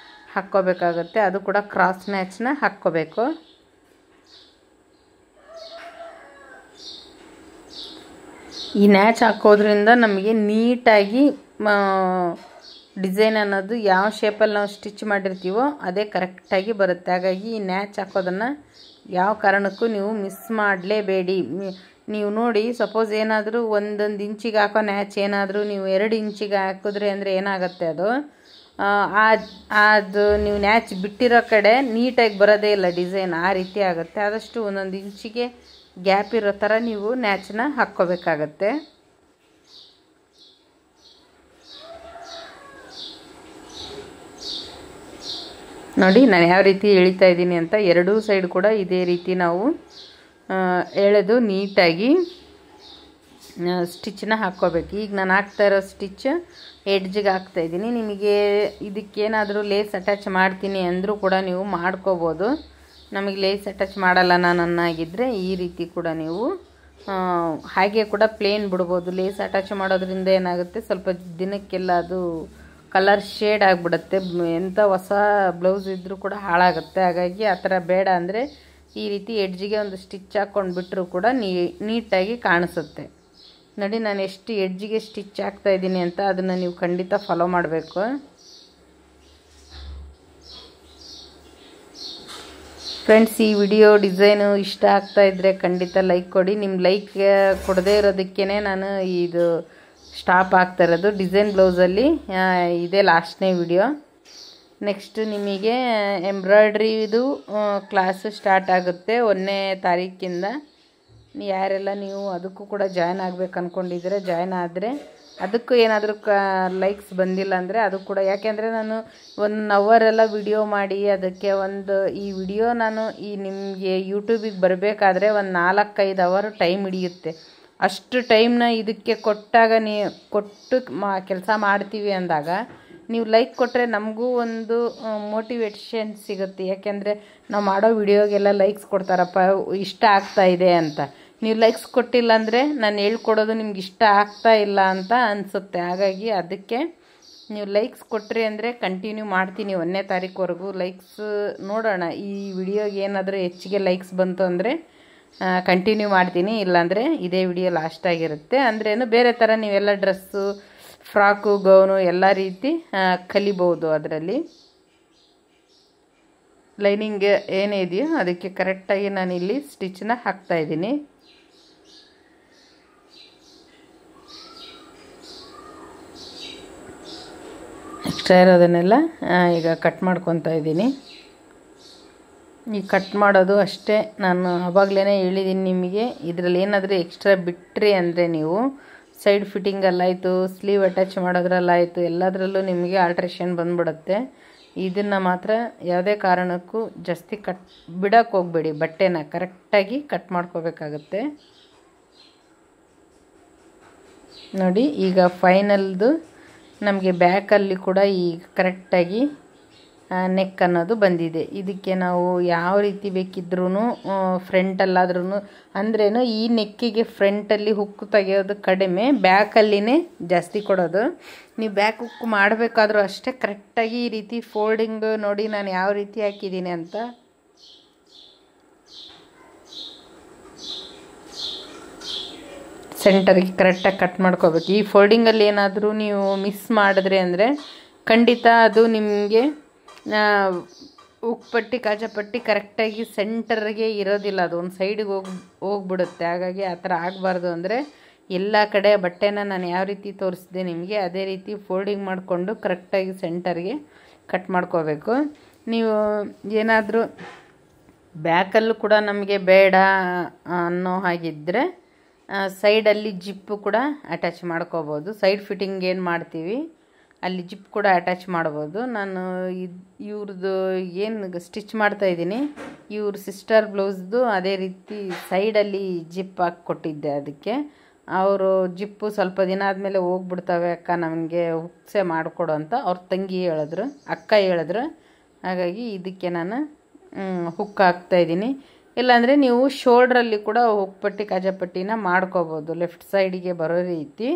A: ಹಾಕ್ಕೋಬೇಕಾಗತ್ತೆ. ಅದು ಕೂಡ ಕ್ರಾಸ್ ನ್ಯಾಚನ್ನ ಹಾಕ್ಕೋಬೇಕು. ಈ ನ್ಯಾಚ್ ಹಾಕೋದ್ರಿಂದ ನಮಗೆ ನೀಟಾಗಿ ಡಿಸೈನ್ ಅನ್ನೋದು ಯಾವ ಶೇಪಲ್ಲಿ ನಾವು ಸ್ಟಿಚ್ ಮಾಡಿರ್ತೀವೋ ಅದೇ ಕರೆಕ್ಟಾಗಿ ಬರುತ್ತೆ. ಹಾಗಾಗಿ ಈ ನ್ಯಾಚ್ ಹಾಕೋದನ್ನು ಯಾವ ಕಾರಣಕ್ಕೂ ನೀವು ಮಿಸ್ ಮಾಡಲೇಬೇಡಿ. ನೀವು ನೋಡಿ ಸಪೋಸ್ ಏನಾದರೂ 1 ಇಂಚಿಗೆ ಹಾಕೋ ನ್ಯಾಚ್ ಏನಾದರೂ ನೀವು 2 ಇಂಚಿಗೆ ಹಾಕಿದ್ರೆ ಅಂದರೆ ಏನಾಗುತ್ತೆ ಅದು ನೀವು ನ್ಯಾಚ್ ಬಿಟ್ಟಿರೋ ಕಡೆ ನೀಟಾಗಿ ಬರೋದೇ ಇಲ್ಲ ಡಿಸೈನ್. ಆ ರೀತಿ ಆಗುತ್ತೆ. ಆದಷ್ಟು 1 ಇಂಚಿಗೆ ಗ್ಯಾಪ್ ಇರೋ ಥರ ನೀವು ನ್ಯಾಚನ್ನ ಹಾಕ್ಕೋಬೇಕಾಗತ್ತೆ. ನೋಡಿ ನಾನು ಯಾವ ರೀತಿ ಎಳಿತಾ ಇದ್ದೀನಿ ಅಂತ. ಎರಡೂ ಸೈಡ್ ಕೂಡ ಇದೇ ರೀತಿ ನಾವು ಎಳೆದು ನೀಟಾಗಿ ಸ್ಟಿಚ್ಚನ್ನ ಹಾಕ್ಕೋಬೇಕು. ಈಗ ನಾನು ಹಾಕ್ತಾ ಇರೋ ಸ್ಟಿಚ್ ಎಡ್ಜಿಗೆ ಹಾಕ್ತಾಯಿದ್ದೀನಿ. ನಿಮಗೆ ಇದಕ್ಕೇನಾದರೂ ಲೇಸ್ ಅಟ್ಯಾಚ್ ಮಾಡ್ತೀನಿ ಅಂದರೂ ಕೂಡ ನೀವು ಮಾಡ್ಕೋಬೋದು. ನಮಗೆ ಲೇಸ್ ಅಟ್ಯಾಚ್ ಮಾಡಲ್ಲ ನಾನು ಅನ್ನಾಗಿದ್ದರೆ ಈ ರೀತಿ ಕೂಡ ನೀವು ಹಾಗೆ ಕೂಡ ಪ್ಲೇನ್ ಬಿಡ್ಬೋದು. ಲೇಸ್ ಅಟ್ಯಾಚ್ ಮಾಡೋದ್ರಿಂದ ಏನಾಗುತ್ತೆ, ಸ್ವಲ್ಪ ದಿನಕ್ಕೆಲ್ಲ ಅದು ಕಲರ್ ಶೇಡ್ ಆಗಿಬಿಡುತ್ತೆ. ಎಂಥ ಹೊಸ ಬ್ಲೌಸ್ ಇದ್ದರೂ ಕೂಡ ಹಾಳಾಗುತ್ತೆ. ಹಾಗಾಗಿ ಆ ಥರ ಬೇಡ ಅಂದರೆ ಈ ರೀತಿ ಎಡ್ಜಿಗೆ ಒಂದು ಸ್ಟಿಚ್ ಹಾಕ್ಕೊಂಡು ಬಿಟ್ಟರೂ ಕೂಡ ನೀಟಾಗಿ ಕಾಣಿಸುತ್ತೆ. ನೋಡಿ ನಾನು ಎಷ್ಟು ಎಡ್ಜಿಗೆ ಸ್ಟಿಚ್ ಹಾಕ್ತಾಯಿದ್ದೀನಿ ಅಂತ ಅದನ್ನು ನೀವು ಖಂಡಿತ ಫಾಲೋ ಮಾಡಬೇಕು. ಫ್ರೆಂಡ್ಸ್, ಈ ವಿಡಿಯೋ ಡಿಸೈನು ಇಷ್ಟ ಆಗ್ತಾಯಿದ್ರೆ ಖಂಡಿತ ಲೈಕ್ ಕೊಡಿ. ನಿಮ್ಮ ಲೈಕ್ ಕೊಡದೇ ಇರೋದಕ್ಕೇ ನಾನು ಇದು ಸ್ಟಾಪ್ ಆಗ್ತಾ ಇರೋದು. ಡಿಸೈನ್ ಬ್ಲೌಸಲ್ಲಿ ಇದೇ ಲಾಸ್ಟ್ನೇ ವಿಡಿಯೋ. ನೆಕ್ಸ್ಟ್ ನಿಮಗೆ ಎಂಬ್ರಾಯ್ಡ್ರಿದು ಕ್ಲಾಸು ಸ್ಟಾರ್ಟ್ ಆಗುತ್ತೆ 1ನೇ ತಾರೀಕಿಂದ. ಯಾರೆಲ್ಲ ನೀವು ಅದಕ್ಕೂ ಕೂಡ ಜಾಯ್ನ್ ಆಗಬೇಕು ಅಂದ್ಕೊಂಡಿದ್ದೀರ, ಜಾಯ್ನ್ ಆದರೆ ಅದಕ್ಕೂ ಏನಾದರೂ ಲೈಕ್ಸ್ ಬಂದಿಲ್ಲ ಅಂದರೆ ಅದು ಕೂಡ, ಯಾಕೆಂದರೆ ನಾನು 1 ಅವರೆಲ್ಲ ವಿಡಿಯೋ ಮಾಡಿ ಅದಕ್ಕೆ ಈ ವಿಡಿಯೋ ನಾನು ನಿಮಗೆ ಯೂಟ್ಯೂಬಿಗೆ ಬರಬೇಕಾದ್ರೆ ಒಂದು 4-5 ಅವರ್ ಟೈಮ್ ಹಿಡಿಯುತ್ತೆ. ಅಷ್ಟು ಟೈಮ್ನ ಇದಕ್ಕೆ ಕೊಟ್ಟಾಗ ಕೊಟ್ಟು ಕೆಲಸ ಮಾಡ್ತೀವಿ ಅಂದಾಗ ನೀವು ಲೈಕ್ ಕೊಟ್ಟರೆ ನಮಗೂ ಒಂದು ಮೋಟಿವೇಶನ್ ಸಿಗುತ್ತೆ. ಯಾಕೆಂದರೆ ನಾವು ಮಾಡೋ ವಿಡಿಯೋಗೆಲ್ಲ ಲೈಕ್ಸ್ ಕೊಡ್ತಾರಪ್ಪ, ಇಷ್ಟ ಆಗ್ತಾಯಿದೆ ಅಂತ. ನೀವು ಲೈಕ್ಸ್ ಕೊಟ್ಟಿಲ್ಲ ಅಂದರೆ ನಾನು ಹೇಳ್ಕೊಡೋದು ನಿಮ್ಗೆ ಇಷ್ಟ ಆಗ್ತಾ ಇಲ್ಲ ಅಂತ ಅನಿಸುತ್ತೆ. ಹಾಗಾಗಿ ಅದಕ್ಕೆ ನೀವು ಲೈಕ್ಸ್ ಕೊಟ್ರಿ ಅಂದರೆ ಕಂಟಿನ್ಯೂ ಮಾಡ್ತೀನಿ 1ನೇ ತಾರೀಕುವರೆಗೂ. ಲೈಕ್ಸ್ ನೋಡೋಣ, ಈ ವಿಡಿಯೋಗೆ ಏನಾದರೂ ಹೆಚ್ಚಿಗೆ ಲೈಕ್ಸ್ ಬಂತು ಅಂದರೆ ಕಂಟಿನ್ಯೂ ಮಾಡ್ತೀನಿ, ಇಲ್ಲಾಂದರೆ ಇದೇ ವಿಡಿಯೋ ಲಾಸ್ಟ್ ಆಗಿರುತ್ತೆ. ಅಂದ್ರೇನು ಬೇರೆ ಥರ ನೀವೆಲ್ಲ ಡ್ರೆಸ್ಸು, ಫ್ರಾಕು, ಗೌನು ಎಲ್ಲ ರೀತಿ ಕಲಿಬೋದು. ಅದರಲ್ಲಿ ಲೈನಿಂಗ್ ಏನೇ ಇದೆಯೋ ಅದಕ್ಕೆ ಕರೆಕ್ಟಾಗಿ ನಾನಿಲ್ಲಿ ಸ್ಟಿಚ್ಚನ್ನ ಹಾಕ್ತಾಯಿದ್ದೀನಿ. ಎಕ್ಸ್ಟ್ರಾ ಇರೋದನ್ನೆಲ್ಲ ಈಗ ಕಟ್ ಮಾಡ್ಕೊತಾ ಇದ್ದೀನಿ. ಈ ಕಟ್ ಮಾಡೋದು ಅಷ್ಟೇ, ನಾನು ಆವಾಗಲೇ ಹೇಳಿದ್ದೀನಿ ನಿಮಗೆ. ಇದರಲ್ಲಿ ಏನಾದರೂ ಎಕ್ಸ್ಟ್ರಾ ಬಿಟ್ಟರೆ ಅಂದರೆ ನೀವು ಸೈಡ್ ಫಿಟ್ಟಿಂಗಲ್ಲಾಯಿತು, ಸ್ಲೀವ್ ಅಟ್ಯಾಚ್ ಮಾಡೋದ್ರಲ್ಲಾಯಿತು, ಎಲ್ಲದರಲ್ಲೂ ನಿಮಗೆ ಆಲ್ಟ್ರೇಷನ್ ಬಂದ್ಬಿಡುತ್ತೆ. ಇದನ್ನು ಮಾತ್ರ ಯಾವುದೇ ಕಾರಣಕ್ಕೂ ಜಾಸ್ತಿ ಬಿಡೋಕ್ಕೆ ಹೋಗಬೇಡಿ. ಬಟ್ಟೆನ ಕರೆಕ್ಟಾಗಿ ಕಟ್ ಮಾಡ್ಕೋಬೇಕಾಗತ್ತೆ. ನೋಡಿ ಈಗ ಫೈನಲ್ದು ನಮಗೆ ಬ್ಯಾಕಲ್ಲಿ ಕೂಡ ಈಗ ಕರೆಕ್ಟಾಗಿ ನೆಕ್ ಅನ್ನೋದು ಬಂದಿದೆ. ಇದಕ್ಕೆ ನಾವು ಯಾವ ರೀತಿ ಬೇಕಿದ್ರೂ ಫ್ರಂಟಲ್ಲಾದ್ರೂ ಅಂದ್ರೇನು, ಈ ನೆಕ್ಕಿಗೆ ಫ್ರಂಟಲ್ಲಿ ಹುಕ್ಕು ತೆಗೆಯೋದು ಕಡಿಮೆ, ಬ್ಯಾಕಲ್ಲಿನೇ ಜಾಸ್ತಿ ಕೊಡೋದು. ನೀವು ಬ್ಯಾಕ್ ಹುಕ್ ಮಾಡಬೇಕಾದ್ರೂ ಅಷ್ಟೇ ಕರೆಕ್ಟಾಗಿ ಈ ರೀತಿ ಫೋಲ್ಡಿಂಗ್ ನೋಡಿ ನಾನು ಯಾವ ರೀತಿ ಹಾಕಿದ್ದೀನಿ ಅಂತ. ಸೆಂಟರ್ಗೆ ಕರೆಕ್ಟಾಗಿ ಕಟ್ ಮಾಡ್ಕೋಬೇಕು. ಈ ಫೋಲ್ಡಿಂಗಲ್ಲಿ ಏನಾದರೂ ನೀವು ಮಿಸ್ ಮಾಡಿದ್ರಿ ಅಂದರೆ ಖಂಡಿತ ಅದು ನಿಮಗೆ ಉಕ್ಪಟ್ಟಿ ಕಾಜಾಪಟ್ಟಿ ಕರೆಕ್ಟಾಗಿ ಸೆಂಟರ್ಗೆ ಇರೋದಿಲ್ಲ, ಅದು ಒಂದು ಸೈಡಿಗೆ ಹೋಗ್ಬಿಡುತ್ತೆ. ಹಾಗಾಗಿ ಆ ಥರ ಆಗಬಾರ್ದು ಅಂದರೆ ಎಲ್ಲ ಕಡೆ ಬಟ್ಟೆನ ನಾನು ಯಾವ ರೀತಿ ತೋರಿಸಿದೆ ನಿಮಗೆ ಅದೇ ರೀತಿ ಫೋಲ್ಡಿಂಗ್ ಮಾಡಿಕೊಂಡು ಕರೆಕ್ಟಾಗಿ ಸೆಂಟರ್ಗೆ ಕಟ್ ಮಾಡ್ಕೋಬೇಕು. ನೀವು ಏನಾದರೂ ಬ್ಯಾಕಲ್ಲೂ ಕೂಡ ನಮಗೆ ಬೇಡ ಅನ್ನೋ ಹಾಗಿದ್ದರೆ ಸೈಡಲ್ಲಿ ಜಿಪ್ಪು ಕೂಡ ಅಟ್ಯಾಚ್ ಮಾಡ್ಕೋಬೋದು. ಸೈಡ್ ಫಿಟ್ಟಿಂಗ್ ಏನು ಮಾಡ್ತೀವಿ ಅಲ್ಲಿ ಜಿಪ್ ಕೂಡ ಅಟ್ಯಾಚ್ ಮಾಡ್ಬೋದು. ನಾನು ಇವ್ರದ್ದು ಏನು ಸ್ಟಿಚ್ ಮಾಡ್ತಾಯಿದ್ದೀನಿ, ಇವ್ರ ಸಿಸ್ಟರ್ ಬ್ಲೌಸ್ದು ಅದೇ ರೀತಿ ಸೈಡಲ್ಲಿ ಜಿಪ್ ಹಾಕಿ ಕೊಟ್ಟಿದ್ದೆ. ಅದಕ್ಕೆ ಅವರು ಜಿಪ್ಪು ಸ್ವಲ್ಪ ದಿನ ಆದಮೇಲೆ ಹೋಗ್ಬಿಡ್ತವೆ ಅಕ್ಕ, ನಮಗೆ ಹುಕ್ಸೆ ಮಾಡಿಕೊಡು ಅಂತ ಅವ್ರ ತಂಗಿ ಹೇಳಿದ್ರು, ಅಕ್ಕ ಹೇಳಿದ್ರು. ಹಾಗಾಗಿ ಇದಕ್ಕೆ ನಾನು ಹುಕ್ ಹಾಕ್ತಾಯಿದ್ದೀನಿ. ಇಲ್ಲಾಂದರೆ ನೀವು ಶೋಲ್ಡ್ರಲ್ಲಿ ಕೂಡ ಹುಕ್ಪಟ್ಟಿ ಕಾಜಾಪಟ್ಟಿನ ಮಾಡ್ಕೋಬೋದು. ಲೆಫ್ಟ್ ಸೈಡಿಗೆ ಬರೋ ರೀತಿ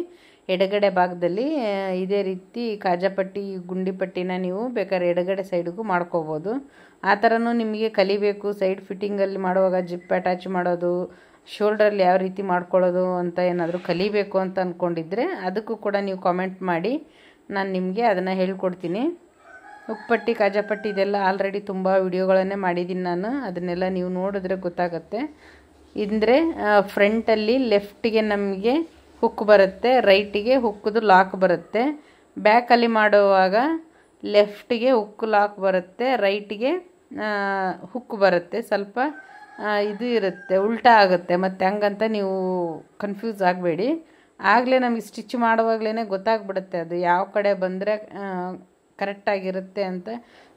A: ಎಡಗಡೆ ಭಾಗದಲ್ಲಿ ಇದೇ ರೀತಿ ಕಾಜಾಪಟ್ಟಿ ಗುಂಡಿ ಪಟ್ಟಿನ ನೀವು ಬೇಕಾದ್ರೆ ಎಡಗಡೆ ಸೈಡಿಗೂ ಮಾಡ್ಕೋಬೋದು. ಆ ಥರನೂ ನಿಮಗೆ ಕಲಿಬೇಕು. ಸೈಡ್ ಫಿಟ್ಟಿಂಗಲ್ಲಿ ಮಾಡುವಾಗ ಜಿಪ್ ಅಟ್ಯಾಚ್ ಮಾಡೋದು, ಶೋಲ್ಡ್ರಲ್ಲಿ ಯಾವ ರೀತಿ ಮಾಡ್ಕೊಳ್ಳೋದು ಅಂತ ಏನಾದರೂ ಕಲಿಬೇಕು ಅಂತ ಅಂದ್ಕೊಂಡಿದ್ರೆ ಅದಕ್ಕೂ ಕೂಡ ನೀವು ಕಾಮೆಂಟ್ ಮಾಡಿ, ನಾನು ನಿಮಗೆ ಅದನ್ನು ಹೇಳ್ಕೊಡ್ತೀನಿ. ಉಕ್ಪಟ್ಟಿ ಕಾಜಾಪಟ್ಟಿ ಇದೆಲ್ಲ ಆಲ್ರೆಡಿ ತುಂಬ ವಿಡಿಯೋಗಳನ್ನೇ ಮಾಡಿದ್ದೀನಿ ನಾನು, ಅದನ್ನೆಲ್ಲ ನೀವು ನೋಡಿದ್ರೆ ಗೊತ್ತಾಗುತ್ತೆ. ಅಂದರೆ ಫ್ರಂಟಲ್ಲಿ ಲೆಫ್ಟಿಗೆ ನಮಗೆ ಹುಕ್ ಬರುತ್ತೆ, ರೈಟಿಗೆ ಹುಕ್ಕದು ಲಾಕ್ ಬರುತ್ತೆ. ಬ್ಯಾಕಲ್ಲಿ ಮಾಡುವಾಗ ಲೆಫ್ಟಿಗೆ ಹುಕ್ ಲಾಕ್ ಬರುತ್ತೆ, ರೈಟಿಗೆ ಹುಕ್ ಬರುತ್ತೆ. ಸ್ವಲ್ಪ ಇದು ಇರುತ್ತೆ, ಉಲ್ಟಾ ಆಗುತ್ತೆ. ಮತ್ತು ಹಂಗಂತ ನೀವು ಕನ್ಫ್ಯೂಸ್ ಆಗಬೇಡಿ. ಆಗಲೇ ನಮಗೆ ಸ್ಟಿಚ್ ಮಾಡುವಾಗಲೇ ಗೊತ್ತಾಗ್ಬಿಡುತ್ತೆ ಅದು ಯಾವ ಕಡೆ ಬಂದರೆ ಕರೆಕ್ಟಾಗಿರುತ್ತೆ ಅಂತ.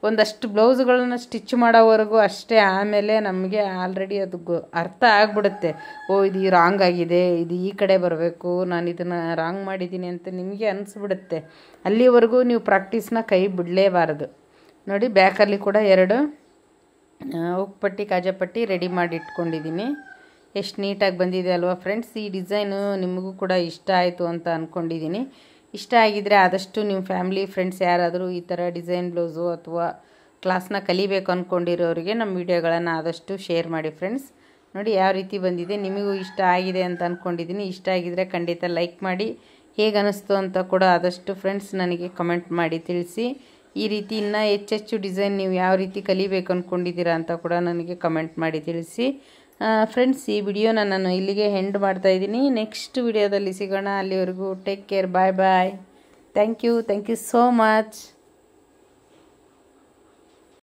A: ಒಂದಷ್ಟು ಬ್ಲೌಸ್ಗಳನ್ನ ಸ್ಟಿಚ್ ಮಾಡೋವರೆಗೂ ಅಷ್ಟೇ. ಆಮೇಲೆ ನಮಗೆ ಆಲ್ರೆಡಿ ಅದು ಅರ್ಥ ಆಗಿಬಿಡುತ್ತೆ. ಓ ಇದು ರಾಂಗ್ ಆಗಿದೆ, ಇದು ಈ ಕಡೆ ಬರಬೇಕು, ನಾನು ಇದನ್ನು ರಾಂಗ್ ಮಾಡಿದ್ದೀನಿ ಅಂತ ನಿಮಗೆ ಅನಿಸ್ಬಿಡುತ್ತೆ. ಅಲ್ಲಿವರೆಗೂ ನೀವು ಪ್ರಾಕ್ಟೀಸ್ನ ಕೈ ಬಿಡಲೇಬಾರದು. ನೋಡಿ ಬ್ಯಾಕಲ್ಲಿ ಕೂಡ 2 ಉಕ್ಪಟ್ಟಿ ಕಾಜಾಪಟ್ಟಿ ರೆಡಿ ಮಾಡಿ ಇಟ್ಕೊಂಡಿದ್ದೀನಿ. ಎಷ್ಟು ನೀಟಾಗಿ ಬಂದಿದೆ ಅಲ್ವಾ ಫ್ರೆಂಡ್ಸ್. ಈ ಡಿಸೈನು ನಿಮಗೂ ಕೂಡ ಇಷ್ಟ ಆಯಿತು ಅಂತ ಅಂದ್ಕೊಂಡಿದ್ದೀನಿ. ಇಷ್ಟ ಆಗಿದರೆ ಆದಷ್ಟು ನಿಮ್ಮ ಫ್ಯಾಮಿಲಿ ಫ್ರೆಂಡ್ಸ್ ಯಾರಾದರೂ ಈ ಥರ ಡಿಸೈನ್ ಬ್ಲೌಸು ಅಥವಾ ಕ್ಲಾಸ್ನ ಕಲಿಬೇಕು ಅಂದ್ಕೊಂಡಿರೋರಿಗೆ ನಮ್ಮ ವಿಡಿಯೋಗಳನ್ನು ಆದಷ್ಟು ಶೇರ್ ಮಾಡಿ ಫ್ರೆಂಡ್ಸ್. ನೋಡಿ ಯಾವ ರೀತಿ ಬಂದಿದೆ. ನಿಮಗೂ ಇಷ್ಟ ಆಗಿದೆ ಅಂತ ಅಂದ್ಕೊಂಡಿದ್ದೀನಿ. ಇಷ್ಟ ಆಗಿದರೆ ಖಂಡಿತ ಲೈಕ್ ಮಾಡಿ. ಹೇಗೆ ಅನ್ನಿಸ್ತು ಅಂತ ಕೂಡ ಆದಷ್ಟು ಫ್ರೆಂಡ್ಸ್ ನನಗೆ ಕಮೆಂಟ್ ಮಾಡಿ ತಿಳಿಸಿ. ಈ ರೀತಿ ಇನ್ನೂ ಹೆಚ್ಚೆಚ್ಚು ಡಿಸೈನ್ ನೀವು ಯಾವ ರೀತಿ ಕಲಿಬೇಕು ಅಂದ್ಕೊಂಡಿದ್ದೀರಾ ಅಂತ ಕೂಡ ನನಗೆ ಕಮೆಂಟ್ ಮಾಡಿ ತಿಳಿಸಿ. ಫ್ರೆಂಡ್ಸ್, ಈ ವಿಡಿಯೋನ ನಾನು ಇಲ್ಲಿಗೆ ಎಂಡ್ ಮಾಡ್ತಾಯಿದ್ದೀನಿ. ನೆಕ್ಸ್ಟ್ ವಿಡಿಯೋದಲ್ಲಿ ಸಿಗೋಣ. ಅಲ್ಲಿವರೆಗೂ take care. Bye bye. Thank you so much.